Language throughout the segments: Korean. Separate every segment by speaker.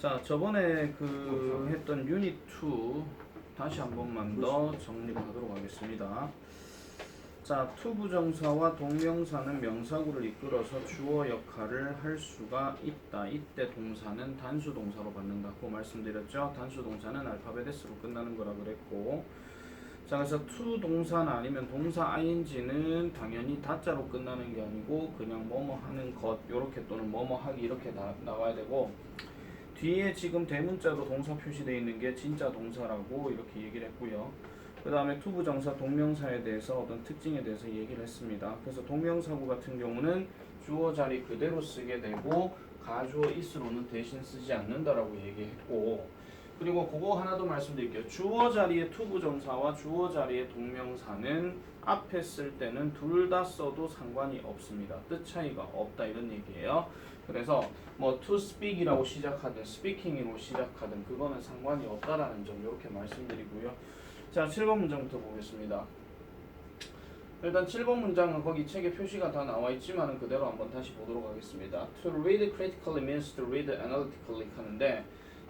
Speaker 1: 자, 저번에 했던 유닛 2 다시 한 번만 더 정리를 하도록 하겠습니다. 자, to 부정사와 동명사는 명사구를 이끌어서 주어 역할을 할 수가 있다. 이때 동사는 단수 동사로 받는다고 말씀드렸죠. 단수 동사는 알파벳 S로 끝나는 거라 그랬고, 자, 그래서 to 동사나 아니면 동사 ing는 당연히 다자로 끝나는 게 아니고 그냥 뭐뭐 하는 것 요렇게 또는 뭐뭐 하기 이렇게 나와야 되고, 뒤에 지금 대문자로 동사 표시되어 있는 게 진짜 동사라고 이렇게 얘기를 했고요. 그 다음에 to 부정사 동명사에 대해서 어떤 특징에 대해서 얘기를 했습니다. 그래서 동명사구 같은 경우는 주어 자리 그대로 쓰게 되고 가주어 is로는 대신 쓰지 않는다라고 얘기했고, 그리고 그거 하나 더 말씀드릴게요. 주어 자리의 to 부정사와 주어 자리의 동명사는 앞에 쓸 때는 둘 다 써도 상관이 없습니다. 뜻 차이가 없다 이런 얘기예요. 그래서 뭐 to speak이라고 시작하든 speaking으로 시작하든 그거는 상관이 없다라는 점 이렇게 말씀드리고요. 자, 7번 문장부터 보겠습니다. 일단 7번 문장은 거기 책에 표시가 다 나와 있지만은 그대로 한번 다시 보도록 하겠습니다. To read critically means to read analytically 하는데,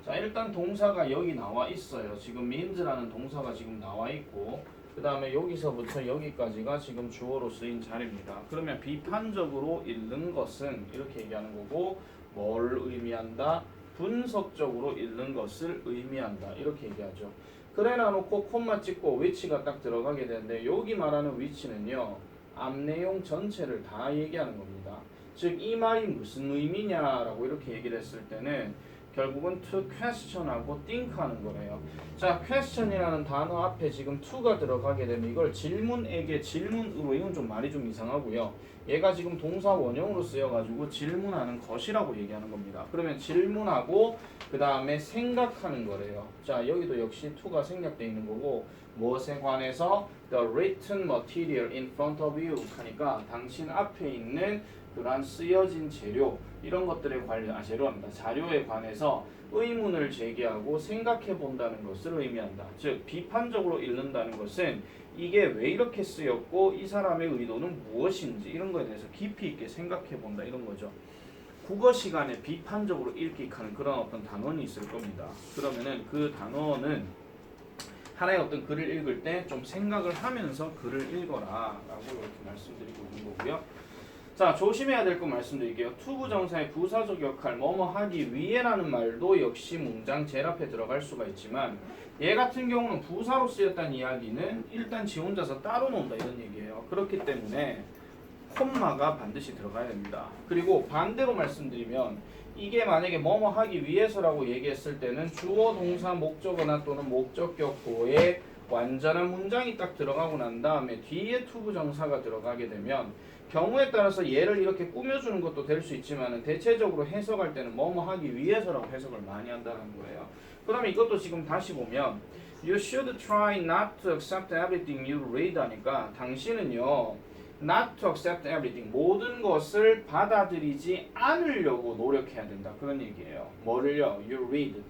Speaker 1: 자, 일단 동사가 여기 나와 있어요. 지금 means라는 동사가 지금 나와 있고, 그 다음에 여기서부터 여기까지가 지금 주어로 쓰인 자리입니다. 그러면 비판적으로 읽는 것은 이렇게 얘기하는 거고, 뭘 의미한다? 분석적으로 읽는 것을 의미한다. 이렇게 얘기하죠. 그래 놔놓고 콤마 찍고 위치가 딱 들어가게 되는데, 여기 말하는 위치는요, 앞 내용 전체를 다 얘기하는 겁니다. 즉 이 말이 무슨 의미냐라고 이렇게 얘기를 했을 때는 결국은 to question하고 think 하는 거래요. 자, question이라는 단어 앞에 지금 to가 들어가게 되면 이걸 질문에게 질문으로, 이건 좀 말이 좀 이상하고요. 얘가 지금 동사 원형으로 쓰여가지고 질문하는 것이라고 얘기하는 겁니다. 그러면 질문하고 그 다음에 생각하는 거래요. 자, 여기도 역시 to가 생략되어 있는 거고, 무엇에 관해서 the written material in front of you 하니까 당신 앞에 있는 그러한 쓰여진 재료, 이런 것들에 관련, 자료에 관해서 의문을 제기하고 생각해 본다는 것을 의미한다. 즉 비판적으로 읽는다는 것은 이게 왜 이렇게 쓰였고 이 사람의 의도는 무엇인지 이런 거에 대해서 깊이 있게 생각해 본다 이런 거죠. 국어 시간에 비판적으로 읽기 하는 그런 어떤 단원이 있을 겁니다. 그러면은 그 단원은 하나의 어떤 글을 읽을 때 좀 생각을 하면서 글을 읽어라 라고 이렇게 말씀드리고 있는 거고요. 자, 조심해야 될 거 말씀드릴게요. to 부정사의 부사적 역할, 뭐뭐 하기 위해라는 말도 역시 문장 제일 앞에 들어갈 수가 있지만, 얘 같은 경우는 부사로 쓰였다는 이야기는 일단 지 혼자서 따로 논다 이런 얘기예요. 그렇기 때문에 콤마가 반드시 들어가야 됩니다. 그리고 반대로 말씀드리면, 이게 만약에 뭐뭐 하기 위해서라고 얘기했을 때는 주어, 동사, 목적어나 또는 목적격보에 완전한 문장이 딱 들어가고 난 다음에 뒤에 to 부정사가 들어가게 되면 경우에 따라서 얘를 이렇게 꾸며주는 것도 될 수 있지만 대체적으로 해석할 때는 뭐뭐 하기 위해서라고 해석을 많이 한다는 거예요. 그러면 이것도 지금 다시 보면 You should try not to accept everything you read 하니까 당신은요 not to accept everything, 모든 것을 받아들이지 않으려고 노력해야 된다 그런 얘기예요. 뭐를요? You read,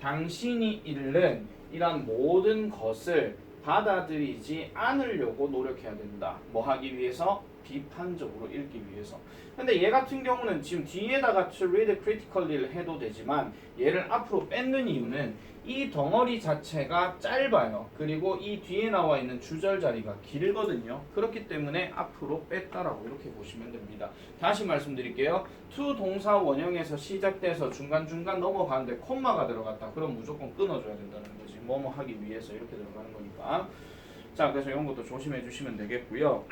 Speaker 1: 당신이 읽는 이란 모든 것을 받아들이지 않으려고 노력해야 된다. 뭐 하기 위해서? 비판적으로 읽기 위해서. 근데 얘 같은 경우는 지금 뒤에다가 to read critically를 해도 되지만 얘를 앞으로 뺏는 이유는 이 덩어리 자체가 짧아요. 그리고 이 뒤에 나와 있는 주절 자리가 길거든요. 그렇기 때문에 앞으로 뺐다라고 이렇게 보시면 됩니다. 다시 말씀드릴게요. to 동사 원형에서 시작돼서 중간중간 넘어가는데 콤마가 들어갔다. 그럼 무조건 끊어줘야 된다는 거지. 뭐뭐 하기 위해서 이렇게 들어가는 거니까. 자, 그래서 이런 것도 조심해 주시면 되겠고요.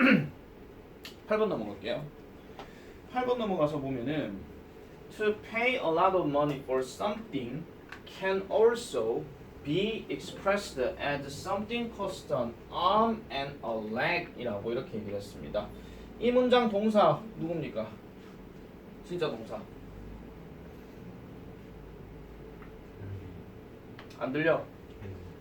Speaker 1: 8번 넘어갈게요. 8번 넘어가서 보면은 To pay a lot of money for something can also be expressed as something cost an arm and a leg 이라고 이렇게 얘기를 했습니다. 이 문장 동사 누굽니까? 진짜 동사. 안 들려?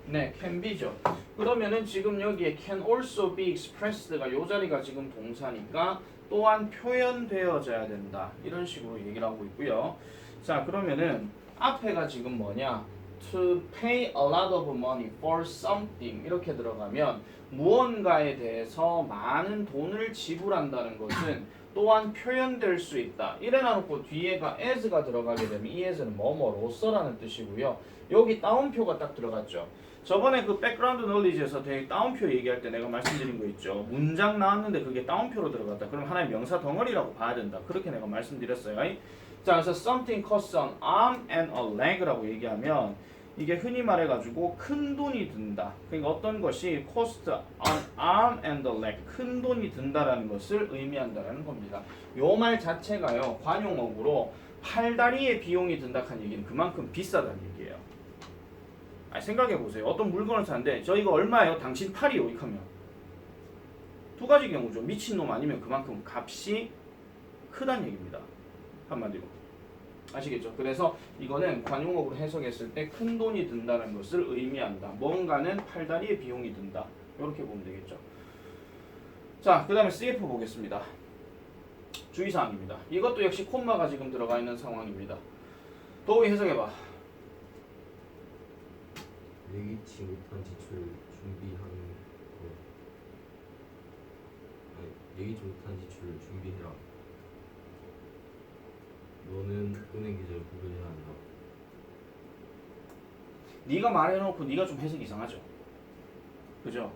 Speaker 1: 네, can be죠. 그러면은 지금 여기에 can also be expressed가 요 자리가 지금 동사니까 또한 표현되어져야 된다. 이런 식으로 얘기를 하고 있고요. 자, 그러면은 앞에가 지금 뭐냐? To pay a lot of money for something 이렇게 들어가면 무언가에 대해서 많은 돈을 지불한다는 것은 또한 표현될 수 있다. 이래놔놓고 뒤에가 as가 들어가게 되면 이 as는 뭐뭐로서라는 뜻이고요. 여기 따옴표가 딱 들어갔죠. 저번에 그 백그라운드 널리지에서 되게 따옴표 얘기할 때 내가 말씀드린 거 있죠. 문장 나왔는데 그게 따옴표로 들어갔다. 그럼 하나의 명사 덩어리라고 봐야 된다. 그렇게 내가 말씀드렸어요. 자, 그래서 something costs an arm and a leg라고 얘기하면 이게 흔히 말해가지고 큰 돈이 든다. 그러니까 어떤 것이 cost an arm and a leg, 큰 돈이 든다라는 것을 의미한다라는 겁니다. 요 말 자체가요, 관용어구로 팔다리의 비용이 든다 한 얘기는 그만큼 비싸다는 얘기예요. 생각해보세요. 어떤 물건을 사는데 저 이거 얼마예요? 당신 팔이요. 이렇게 하면 두 가지 경우죠. 미친놈 아니면 그만큼 값이 크다는 얘기입니다. 한마디로. 아시겠죠? 그래서 이거는 관용어구로 해석했을 때 큰 돈이 든다는 것을 의미한다. 뭔가는 팔다리의 비용이 든다. 이렇게 보면 되겠죠. 자, 그 다음에 CF 보겠습니다. 주의사항입니다. 이것도 역시 콤마가 지금 들어가 있는 상황입니다. 도우이 해석해봐.
Speaker 2: 예기치 못한 지출 준비하는 거. 아니, 예기치 못한 지출을 준비해라. 너는 은행 계좌를 구별해야 한다.
Speaker 1: 네가 말해놓고 네가 좀 해석이 이상하죠. 그죠?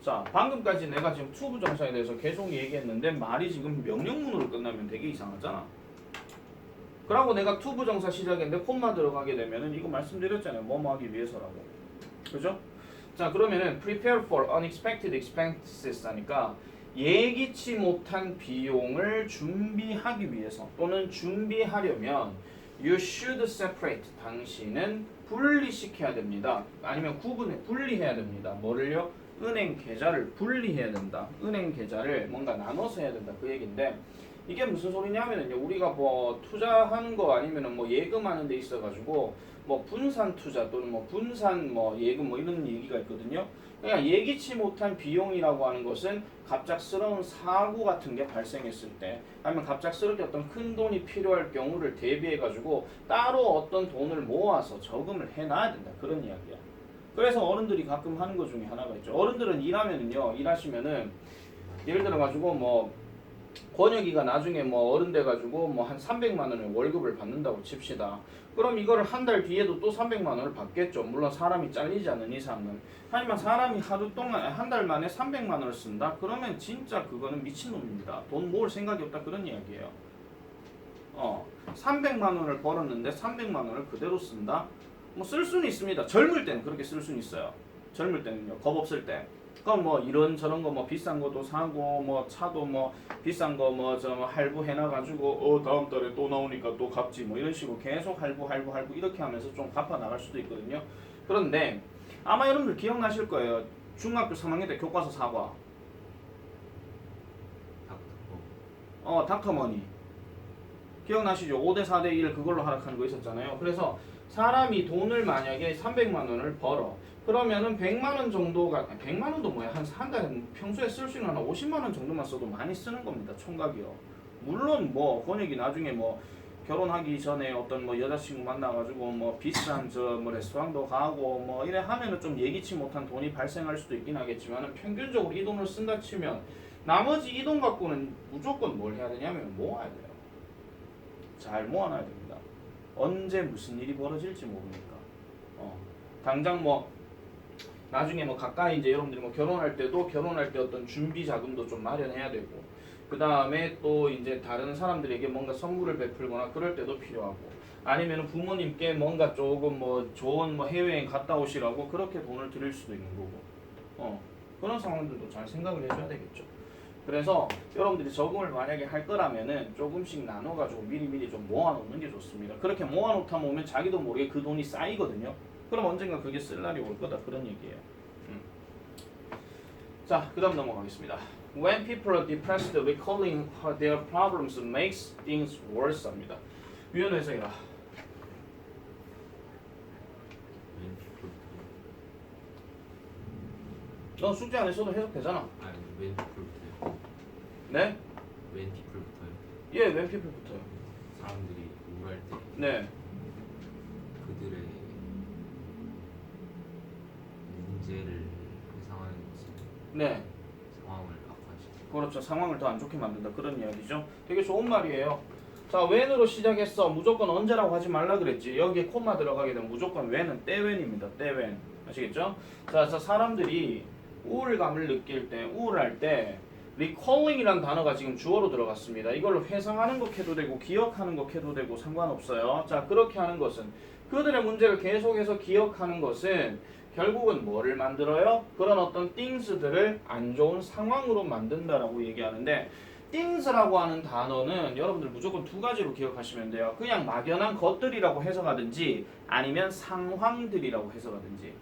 Speaker 1: 자, 방금까지 내가 지금 투부 정사에 대해서 계속 얘기했는데 말이 지금 명령문으로 끝나면 되게 이상하잖아. 그러고 내가 투부 정사 시작했는데 콤마 들어가게 되면은 이거 말씀드렸잖아요. 뭐뭐 하기 위해서라고. 그죠? 자, 그러면은 prepare for unexpected expenses 하니까 예기치 못한 비용을 준비하기 위해서 또는 준비하려면 you should separate, 당신은 분리시켜야 됩니다. 아니면 분리해야 됩니다. 뭐를요? 은행 계좌를 분리해야 된다. 은행 계좌를 뭔가 나눠서 해야 된다. 그 얘기인데 이게 무슨 소리냐면은요, 우리가 뭐 투자하는 거 아니면은 뭐 예금하는 데 있어가지고 뭐 분산 투자 또는 뭐 분산 뭐 예금 뭐 이런 얘기가 있거든요. 그러니까 예기치 못한 비용이라고 하는 것은 갑작스러운 사고 같은 게 발생했을 때 아니면 갑작스럽게 어떤 큰 돈이 필요할 경우를 대비해 가지고 따로 어떤 돈을 모아서 저금을 해놔야 된다. 그런 이야기야. 그래서 어른들이 가끔 하는 것 중에 하나가 있죠. 어른들은 일하시면은 예를 들어 가지고 뭐 권혁이가 나중에 뭐 어른 돼가지고 뭐 한 300만 원의 월급을 받는다고 칩시다. 그럼 이거를 한 달 뒤에도 또 300만 원을 받겠죠. 물론 사람이 잘리지 않는 이상은. 하지만 사람이 하루 동안 한 달 만에 300만 원을 쓴다? 그러면 진짜 그거는 미친놈입니다. 돈 모을 생각이 없다 그런 이야기예요. 300만 원을 벌었는데 300만 원을 그대로 쓴다? 뭐 쓸 수는 있습니다. 젊을 때는 그렇게 쓸 수는 있어요. 젊을 때는요. 겁 없을 때. 그럼 뭐 이런 저런 거 뭐 비싼 것도 사고 뭐 차도 뭐 비싼 거 뭐 저 할부 해놔가지고 다음 달에 또 나오니까 또 갚지 뭐 이런 식으로 계속 할부 이렇게 하면서 좀 갚아 나갈 수도 있거든요. 그런데 아마 여러분들 기억나실 거예요. 중학교 3학년 때 교과서 사과. 닥터머니. 기억나시죠? 5대 4대 1 그걸로 하락하는 거 있었잖아요. 그래서 사람이 돈을 만약에 300만 원을 벌어. 그러면은 100만 원 정도가 100만 원도 뭐야? 한 달에 평소에 쓸 수 있는 한 50만 원 정도만 써도 많이 쓰는 겁니다. 총각이요. 물론 뭐 권익이 나중에 뭐 결혼하기 전에 어떤 뭐 여자친구 만나가지고 뭐 비싼 저 뭐 레스토랑도 가고 뭐 이래 하면은 좀 예기치 못한 돈이 발생할 수도 있긴 하겠지만은 평균적으로 이 돈을 쓴다 치면 나머지 이 돈 갖고는 무조건 뭘 해야 되냐면 모아야 돼요. 잘 모아놔야 됩니다. 언제 무슨 일이 벌어질지 모르니까. 당장 뭐 나중에 뭐 가까이 이제 여러분들이 뭐 결혼할 때 어떤 준비 자금도 좀 마련해야 되고, 그 다음에 또 이제 다른 사람들에게 뭔가 선물을 베풀거나 그럴 때도 필요하고, 아니면 부모님께 뭔가 조금 뭐 좋은 뭐 해외여행 갔다 오시라고 그렇게 돈을 드릴 수도 있는 거고, 그런 상황들도 잘 생각을 해줘야 되겠죠. 그래서 여러분들이 적응을 만약에 할 거라면은 조금씩 나눠가지고 미리미리 좀 모아놓는 게 좋습니다. 그렇게 모아놓다 보면 자기도 모르게 그 돈이 쌓이거든요. 그럼 언젠가 그게 쓸 날이 올 거다 그런 얘기예요. 자, 그 다음 넘어가겠습니다. When people are depressed, recalling their problems makes things worse 합니다. 유연 해석이라. 넌 숙제 안 했어도 해석되잖아.
Speaker 2: 아니, when people부터요.
Speaker 1: 네?
Speaker 2: when people부터요.
Speaker 1: 예, when people부터요.
Speaker 2: 사람들이 우울할 때
Speaker 1: 네.
Speaker 2: 그들의 문제를 회상하는 것은
Speaker 1: 네.
Speaker 2: 상황을 악화시키고.
Speaker 1: 그렇죠. 상황을 더 안 좋게 만든다. 그런 이야기죠. 되게 좋은 말이에요. 자, when으로 시작했어. 무조건 언제라고 하지 말라 그랬지. 여기에 콤마 들어가게 되면 무조건 when은 때 when입니다. 때 when. 아시겠죠? 자, 그래서 사람들이 우울감을 느낄 때, 우울할 때 recalling이라는 단어가 지금 주어로 들어갔습니다. 이걸로 회상하는 것 해도 되고 기억하는 것 해도 되고 상관없어요. 자, 그렇게 하는 것은 그들의 문제를 계속해서 기억하는 것은 결국은 뭐를 만들어요? 그런 어떤 things들을 안 좋은 상황으로 만든다라고 얘기하는데 things라고 하는 단어는 여러분들 무조건 두 가지로 기억하시면 돼요. 그냥 막연한 것들이라고 해석하든지 아니면 상황들이라고 해석하든지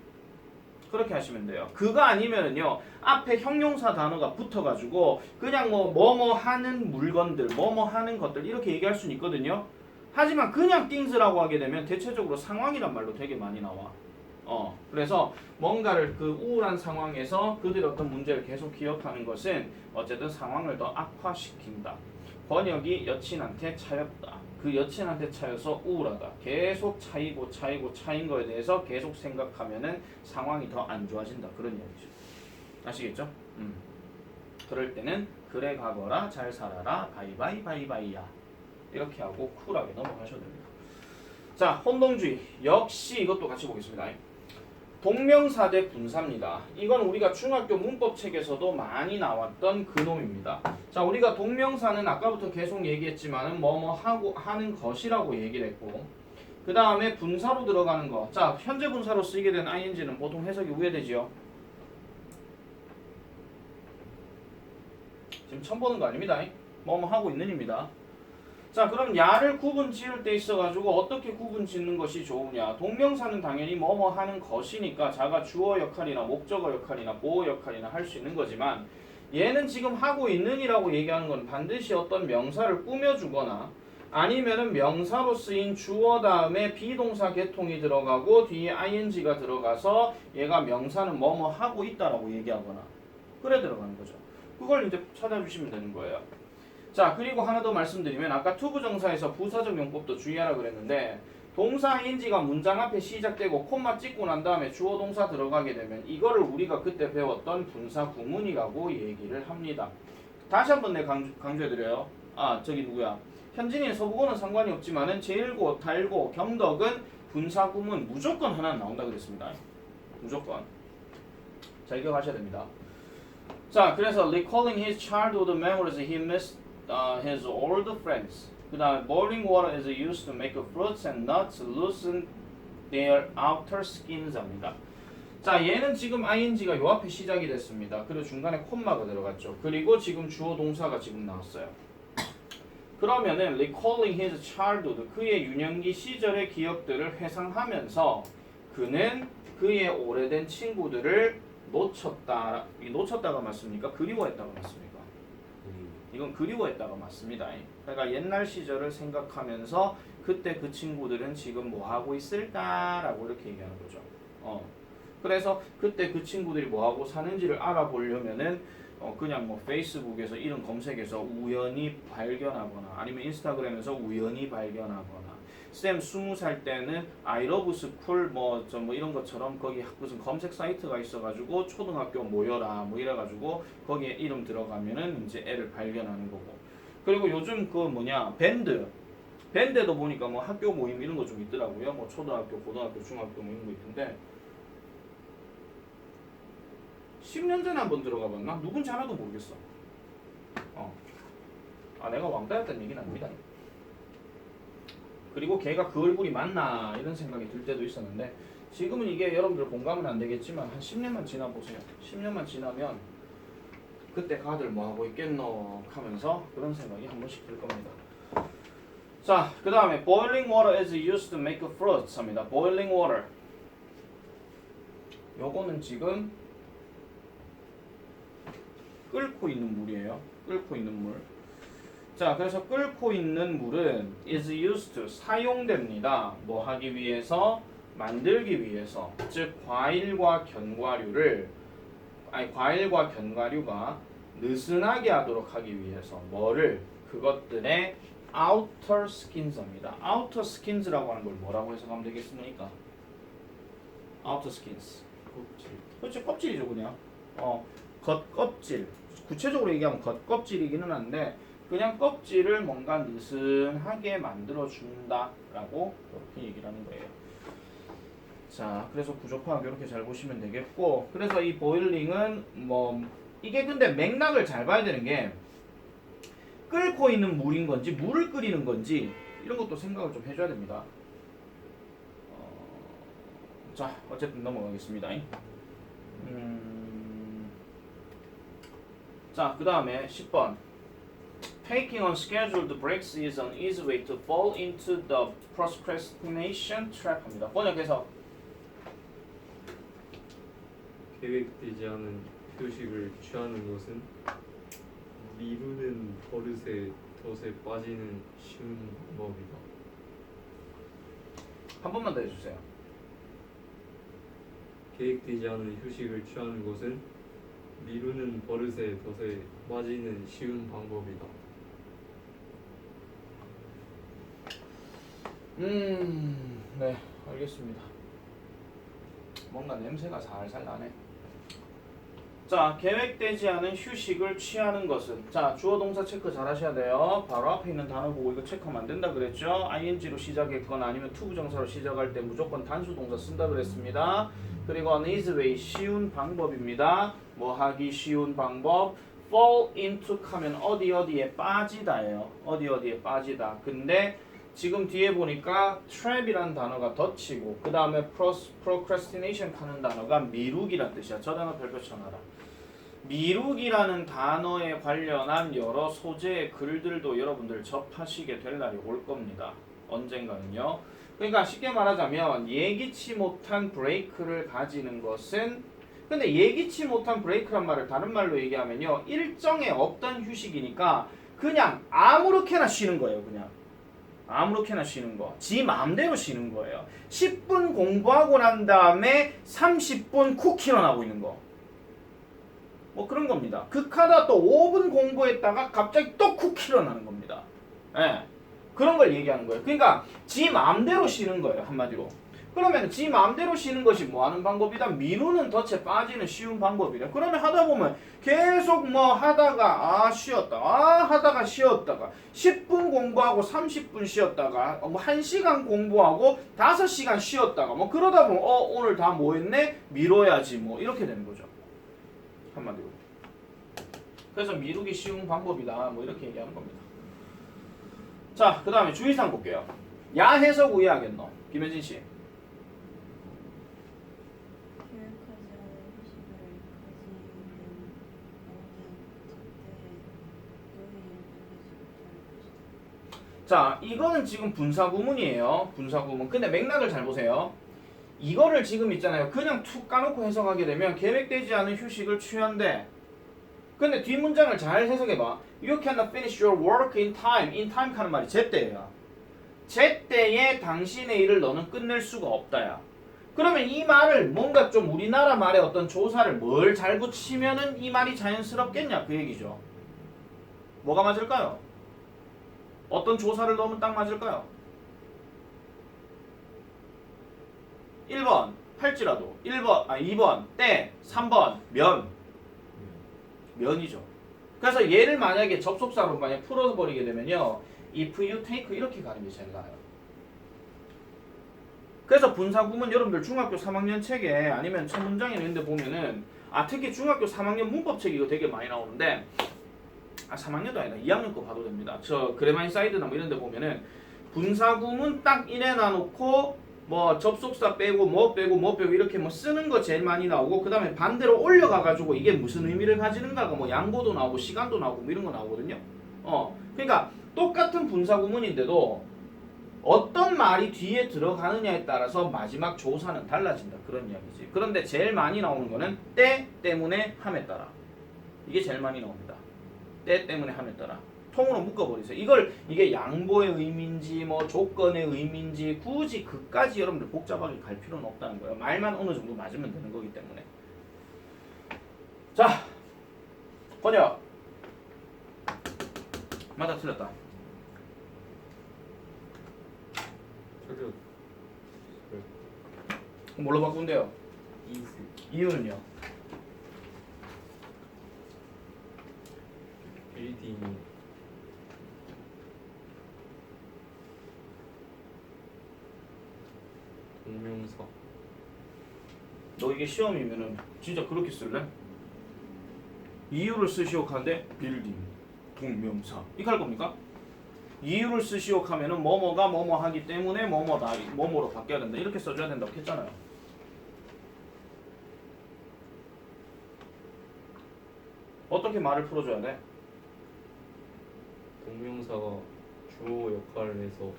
Speaker 1: 그렇게 하시면 돼요. 그거 아니면은요 앞에 형용사 단어가 붙어가지고 그냥 뭐뭐 하는 물건들 뭐뭐 하는 것들 이렇게 얘기할 수는 있거든요. 하지만 그냥 things라고 하게 되면 대체적으로 상황이란 말로 되게 많이 나와. 그래서 뭔가를 그 우울한 상황에서 그들의 어떤 문제를 계속 기억하는 것은 어쨌든 상황을 더 악화시킨다. 번역이 여친한테 차였다. 그 여친한테 차여서 우울하다. 계속 차인 거에 대해서 계속 생각하면은 상황이 더 안 좋아진다. 그런 이야기죠. 아시겠죠? 그럴 때는 그래 가거라 잘 살아라 바이바이야 이렇게 하고 쿨하게 넘어가셔야 됩니다. 자, 혼동주의 역시 이것도 같이 보겠습니다. 동명사 대 분사입니다. 이건 우리가 중학교 문법 책에서도 많이 나왔던 그놈입니다. 자, 우리가 동명사는 아까부터 계속 얘기했지만은 뭐뭐 하고 하는 것이라고 얘기를 했고, 그 다음에 분사로 들어가는 거. 자, 현재 분사로 쓰이게 된 ing는 보통 해석이 우회되지요. 지금 처음 보는 거 아닙니다. 뭐뭐 하고 있는입니다. 자, 그럼 야를 구분 지을 때 있어가지고 어떻게 구분 짓는 것이 좋으냐? 동명사는 당연히 뭐뭐 하는 것이니까 자가 주어 역할이나 목적어 역할이나 보어 역할이나 할 수 있는 거지만 얘는 지금 하고 있는이라고 얘기하는 건 반드시 어떤 명사를 꾸며주거나 아니면은 명사로 쓰인 주어 다음에 비동사 계통이 들어가고 뒤에 ing가 들어가서 얘가 명사는 뭐뭐 하고 있다라고 얘기하거나 그래 들어가는 거죠. 그걸 이제 찾아주시면 되는 거예요. 자, 그리고 하나 더 말씀드리면 아까 투부정사에서 부사적 용법도 주의하라 그랬는데 동사 ing가 문장 앞에 시작되고 콤마 찍고 난 다음에 주어 동사 들어가게 되면 이거를 우리가 그때 배웠던 분사 구문이라고 얘기를 합니다. 다시 한번 내가 강조해드려요. 아, 저기 누구야? 현진이 서국어는 상관이 없지만은 제일고, 달고, 경덕은 분사 구문 무조건 하나 나온다 그랬습니다. 무조건. 자, 이거 하셔야 됩니다. 자, 그래서 recalling his childhood memories he missed his old friends. 그 다음에 boiling water is used to make fruits and nuts loosen their outer skins 합니다. 자, 얘는 지금 ing가 요 앞에 시작이 됐습니다. 그리고 중간에 콤마가 들어갔죠. 그리고 지금 주어 동사가 지금 나왔어요. 그러면은 recalling his childhood 그의 유년기 시절의 기억들을 회상하면서 그는 그의 오래된 친구들을 놓쳤다가 맞습니까? 그리워했다가 맞습니까? 이건 그리워했다가 맞습니다. 그러니까 옛날 시절을 생각하면서 그때 그 친구들은 지금 뭐 하고 있을까라고 이렇게 얘기하는 거죠. 그래서 그때 그 친구들이 뭐 하고 사는지를 알아보려면은 그냥 뭐 페이스북에서 이름 검색해서 우연히 발견하거나 아니면 인스타그램에서 우연히 발견하거나 쌤 20살 때는 I love school 뭐 이런 것처럼 거기 무슨 검색 사이트가 있어가지고 초등학교 모여라 뭐 이래가지고 거기에 이름 들어가면은 이제 애를 발견하는 거고 그리고 요즘 그 밴드도 보니까 뭐 학교 모임 이런 거 좀 있더라고요. 뭐 초등학교, 고등학교, 중학교 뭐 이런 거 있던데 10년 전에 한번 들어가 봤나? 누군지 하나도 모르겠어. 내가 왕따였다는 얘기는 아닙니다. 그리고 걔가 그 얼굴이 맞나 이런 생각이 들 때도 있었는데 지금은 이게 여러분들 공감은 안 되겠지만 한 10년만 지나보세요. 10년만 지나면 그때 가들 뭐 하고 있겠노 하면서 그런 생각이 한 번씩 들 겁니다. 자, 그 다음에 boiling water is used to make fruits 합니다. boiling water 요거는 지금 끓고 있는 물이에요. 끓고 있는 물. 자, 그래서 끓고 있는 물은 is used to 사용됩니다. 뭐 하기 위해서? 만들기 위해서. 즉 과일과 견과류가 느슨하게 하도록 하기 위해서 뭐를? 그것들의 outer skins입니다. outer skins라고 하는 걸 뭐라고 해석하면 되겠습니까? outer skins.
Speaker 2: 껍질.
Speaker 1: 그렇죠. 껍질이죠, 그냥. 겉껍질. 구체적으로 얘기하면 겉껍질이기는 한데 그냥 껍질을 뭔가 느슨하게 만들어 준다라고 그렇게 얘기를 하는 거예요. 자, 그래서 구조 파악 이렇게 잘 보시면 되겠고, 그래서 이 보일링은 뭐 이게 근데 맥락을 잘 봐야 되는 게 끓고 있는 물인 건지 물을 끓이는 건지 이런 것도 생각을 좀 해줘야 됩니다. 자, 어쨌든 넘어가겠습니다. 자, 그 다음에 10번. Taking unscheduled breaks is an easy way to fall into the procrastination trap 합니다. 번역해서
Speaker 3: 계획되지 않은 휴식을 취하는 것은 미루는 버릇에 덫에 빠지는 쉬운 방법이다.
Speaker 1: 한 번만 더 해주세요.
Speaker 3: 계획되지 않은 휴식을 취하는 것은 미루는 버릇에 덫에 빠지는 쉬운 방법이다.
Speaker 1: 네, 알겠습니다. 뭔가 냄새가 살살 나네. 자, 계획되지 않은 휴식을 취하는 것은, 자, 주어 동사 체크 잘 하셔야 돼요. 바로 앞에 있는 단어 보고 이거 체크하면 안 된다 그랬죠? ing로 시작했거나 아니면 to 부정사로 시작할 때 무조건 단수 동사 쓴다 그랬습니다. 그리고 an easy way, 쉬운 방법입니다. 뭐 하기 쉬운 방법. fall into 하면 어디에 빠지다예요. 어디에 빠지다. 근데 지금 뒤에 보니까 trap이라는 단어가 덧치고 그 다음에 procrastination 하는 단어가 미루기란 뜻이야. 저 단어 별표 쳐놔라. 미루기라는 단어에 관련한 여러 소재의 글들도 여러분들 접하시게 될 날이 올 겁니다. 언젠가는요. 그러니까 쉽게 말하자면 예기치 못한 브레이크를 가지는 것은, 근데 예기치 못한 브레이크란 말을 다른 말로 얘기하면요, 일정에 없던 휴식이니까 그냥 아무렇게나 쉬는 거예요. 그냥 아무렇게나 쉬는 거, 지 마음대로 쉬는 거예요. 10분 공부하고 난 다음에 30분 쿡 일어나고 있는 거, 뭐 그런 겁니다. 극하다 또 5분 공부했다가 갑자기 또 쿡 일어나는 겁니다. 예, 그런 걸 얘기하는 거예요. 그러니까 지 마음대로 쉬는 거예요, 한마디로. 그러면 지 마음대로 쉬는 것이 뭐 하는 방법이다? 미루는 덫에 빠지는 쉬운 방법이래. 그러면 하다 보면 계속 뭐 하다가 쉬었다, 하다가 쉬었다가 10분 공부하고 30분 쉬었다가 뭐 1시간 공부하고 5시간 쉬었다가 뭐 그러다 보면 오늘 다 뭐 했네? 미뤄야지 뭐 이렇게 되는 거죠. 한마디로. 그래서 미루기 쉬운 방법이다 뭐 이렇게 얘기하는 겁니다. 자, 그 다음에 주의사항 볼게요. 야해서 구해야겠노? 김혜진 씨. 자, 이거는 지금 분사구문이에요. 분사구문. 근데 맥락을 잘 보세요. 이거를 지금 있잖아요. 그냥 툭 까놓고 해석하게 되면 계획되지 않은 휴식을 취한대. 근데 뒷문장을 잘 해석해봐. You cannot finish your work in time. in time 하는 말이 제때예요. 제때에 당신의 일을 너는 끝낼 수가 없다야. 그러면 이 말을 뭔가 좀 우리나라 말의 어떤 조사를 뭘 잘 붙이면은 이 말이 자연스럽겠냐 그 얘기죠. 뭐가 맞을까요? 어떤 조사를 넣으면 딱 맞을까요? 1번 할지라도 2번 때 3번 면이죠. 그래서 얘를 만약에 접속사로 만약 풀어버리게 되면요, if you take 이렇게 가는 게 제일 나아요. 그래서 분사구문 여러분들 중학교 3학년 책에 아니면 첫 문장에 있는데 보면은 특히 중학교 3학년 문법책 이거 되게 많이 나오는데 3학년도 아니다. 2학년 거 봐도 됩니다. 저 그래마인 사이드나 뭐 이런 데 보면은 분사구문 딱 이래 놔놓고 뭐 접속사 빼고 뭐 빼고 이렇게 뭐 쓰는 거 제일 많이 나오고, 그 다음에 반대로 올려가가지고 이게 무슨 의미를 가지는가가 뭐 양보도 나오고 시간도 나오고 뭐 이런 거 나오거든요. 그러니까 똑같은 분사구문인데도 어떤 말이 뒤에 들어가느냐에 따라서 마지막 조사는 달라진다. 그런 이야기지. 그런데 제일 많이 나오는 거는 때 때문에 함에 따라. 이게 제일 많이 나옵니다. 때 때문에 함에 따라. 통으로 묶어버리세요. 이게 양보의 의미인지 뭐 조건의 의미인지 굳이 그까지 여러분들 복잡하게 갈 필요는 없다는 거예요. 말만 어느 정도 맞으면 되는 거기 때문에. 자, 번역. 맞아 틀렸다.
Speaker 3: 저기요.
Speaker 1: 뭘로 바꾸면 돼요?
Speaker 2: 이스.
Speaker 1: 이유는요?
Speaker 3: 동명사.
Speaker 1: 너 이게 시험이면은 진짜 그렇게 쓸래? 이유를 쓰시오 하는데 빌딩, 동명사 이렇게 할 겁니까? 이유를 쓰시오 하면은 뭐뭐가 뭐뭐 하기 때문에 뭐뭐다 뭐뭐로 바뀌어야 된다 이렇게 써줘야 된다고 했잖아요. 어떻게 말을 풀어줘야 돼?
Speaker 3: 동명사가 주어 역할을 해서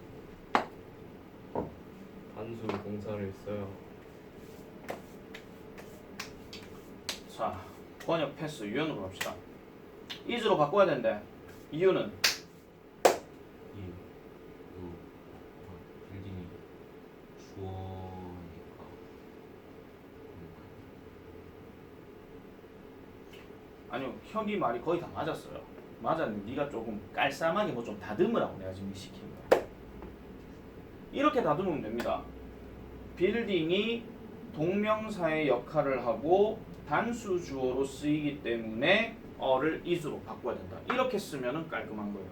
Speaker 3: 단수 동사를 써야.
Speaker 1: 자, 번역 패스 유연으로 갑시다. is로 바꿔야 된대. 이유는
Speaker 2: 이유 빌딩이 주어니까
Speaker 1: 아니요, 혁이 말이 거의 다 맞았어요. 맞았는데 네가 조금 깔쌈하게 뭐 좀 다듬으라고 내가 지금 시킨 거야. 이렇게 다듬으면 됩니다. 빌딩이 동명사의 역할을 하고 단수 주어로 쓰이기 때문에 어를 is로 바꿔야 된다. 이렇게 쓰면은 깔끔한 거예요.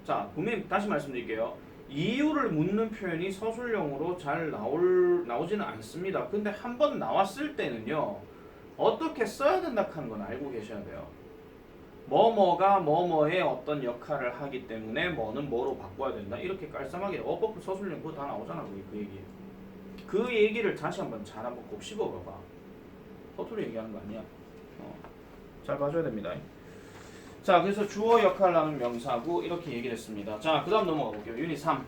Speaker 1: 자, 분명히 다시 말씀드릴게요. 이유를 묻는 표현이 서술형으로 잘 나오지는 않습니다. 근데 한번 나왔을 때는요, 어떻게 써야 된다 하는 건 알고 계셔야 돼요. 뭐뭐가 뭐뭐의 어떤 역할을 하기 때문에 뭐는 뭐로 바꿔야 된다. 이렇게 깔쌈하게 어법 서술형 그거 다 나오잖아. 그 얘기. 그 얘기를 다시 한번 잘 한번 꼭 씹어봐봐. 허투루 얘기하는 거 아니야. 잘 봐줘야 됩니다. 자, 그래서 주어 역할을 하는 명사구 이렇게 얘기를 했습니다. 자, 그 다음 넘어가 볼게요. 유닛 3.